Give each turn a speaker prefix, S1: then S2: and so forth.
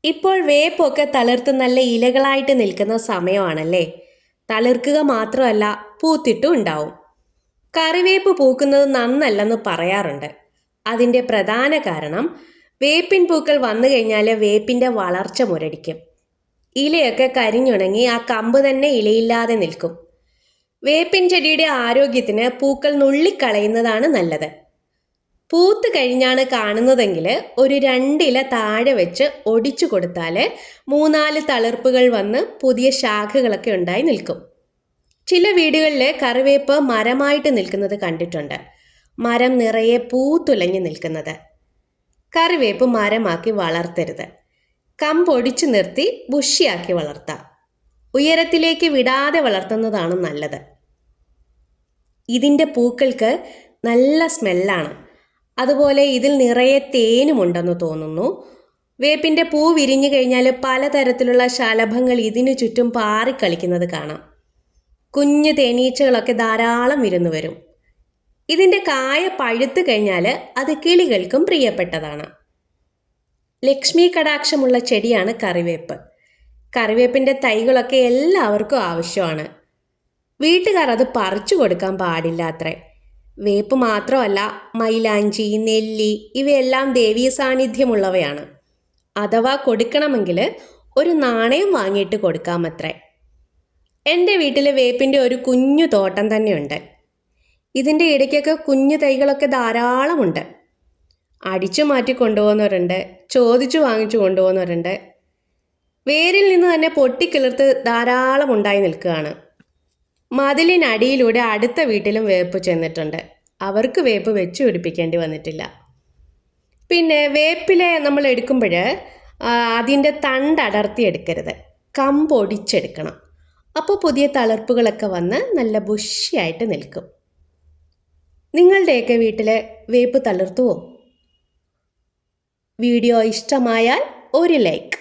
S1: ഇപ്പോൾ വേപ്പൊക്കെ തളിർത്ത് നല്ല ഇലകളായിട്ട് നിൽക്കുന്ന സമയമാണല്ലേ. തളിർക്കുക മാത്രമല്ല, പൂത്തിട്ടും ഉണ്ടാവും. കറിവേപ്പ് പൂക്കുന്നത് നന്നല്ലെന്ന് പറയാറുണ്ട്. അതിൻ്റെ പ്രധാന കാരണം വേപ്പിൻ പൂക്കൾ വന്നു കഴിഞ്ഞാൽ വേപ്പിൻ്റെ വളർച്ച മുരടിക്കും. ഇലയൊക്കെ കരിഞ്ഞുണങ്ങി ആ കമ്പ് തന്നെ ഇലയില്ലാതെ നിൽക്കും. വേപ്പിൻ ചെടിയുടെ ആരോഗ്യത്തിന് പൂക്കൾ നുള്ളിക്കളയുന്നതാണ് നല്ലത്. പൂത്ത് കഴിഞ്ഞാണ് കാണുന്നതെങ്കിൽ ഒരു 2 ഇല താഴെ വെച്ച് ഒടിച്ചു കൊടുത്താൽ 3-4 തളിർപ്പുകൾ വന്ന് പുതിയ ശാഖകളൊക്കെ ഉണ്ടായി നിൽക്കും. ചില വീടുകളിൽ കറിവേപ്പ് മരമായിട്ട് നിൽക്കുന്നത് കണ്ടിട്ടുണ്ട്. മരം നിറയെ പൂത്തുലഞ്ഞു നിൽക്കുന്നത്. കറിവേപ്പ് മരമാക്കി വളർത്തരുത്. കമ്പൊടിച്ചു നിർത്തി ബുഷിയാക്കി വളർത്താം. ഉയരത്തിലേക്ക് വിടാതെ വളർത്തുന്നതാണ് നല്ലത്. ഇതിൻ്റെ പൂക്കൾക്ക് നല്ല സ്മെല്ലാണ്. അതുപോലെ ഇതിൽ നിറയെ തേനുമുണ്ടെന്ന് തോന്നുന്നു. വേപ്പിൻ്റെ പൂ വിരിഞ്ഞു കഴിഞ്ഞാൽ പലതരത്തിലുള്ള ശലഭങ്ങൾ ഇതിനു ചുറ്റും പാറിക്കളിക്കുന്നത് കാണാം. കുഞ്ഞു തേനീച്ചകളൊക്കെ ധാരാളം വിരുന്നു വരും. ഇതിൻ്റെ കായ പഴുത്തു കഴിഞ്ഞാൽ അത് കിളികൾക്കും പ്രിയപ്പെട്ടതാണ്. ലക്ഷ്മി കടാക്ഷമുള്ള ചെടിയാണ് കറിവേപ്പ്. കറിവേപ്പിൻ്റെ തൈകളൊക്കെ എല്ലാവർക്കും ആവശ്യമാണ്. വീട്ടുകാർ അത് പറിച്ചു കൊടുക്കാൻ പാടില്ലാത്രേ. വേപ്പ് മാത്രമല്ല, മൈലാഞ്ചി, നെല്ലി ഇവയെല്ലാം ദേവീ സാന്നിധ്യമുള്ളവയാണ്. അഥവാ കൊടുക്കണമെങ്കിൽ ഒരു നാണയം വാങ്ങിയിട്ട് കൊടുക്കാമത്രേ. എൻ്റെ വീട്ടിൽ വേപ്പിൻ്റെ ഒരു കുഞ്ഞു തോട്ടം തന്നെയുണ്ട്. ഇതിൻ്റെ ഇടയ്ക്കൊക്കെ കുഞ്ഞു തൈകളൊക്കെ ധാരാളമുണ്ട്. അടിച്ചു മാറ്റി കൊണ്ടുപോകുന്നവരുണ്ട്, ചോദിച്ചു വാങ്ങിച്ചു കൊണ്ടുപോകുന്നവരുണ്ട്. വേരിൽ നിന്ന് തന്നെ പൊട്ടിക്കിളിർത്ത് ധാരാളം ഉണ്ടായി നിൽക്കുകയാണ്. മതിലിനടിയിലൂടെ അടുത്ത വീട്ടിലും വേപ്പ് ചെന്നിട്ടുണ്ട്. അവർക്ക് വേപ്പ് വെച്ച് പിടിപ്പിക്കേണ്ടി വന്നിട്ടില്ല. പിന്നെ വേപ്പിലെ നമ്മൾ എടുക്കുമ്പോൾ അതിൻ്റെ തണ്ട് അടർത്തി എടുക്കരുത്, കമ്പൊടിച്ചെടുക്കണം. അപ്പോൾ പുതിയ തളിർപ്പുകളൊക്കെ വന്ന് നല്ല ബുഷിയായിട്ട് നിൽക്കും. നിങ്ങളുടെയൊക്കെ വീട്ടിൽ വേപ്പ് തളിർത്തുവോ? വീഡിയോ ഇഷ്ടമായാൽ ഒരു ലൈക്ക്.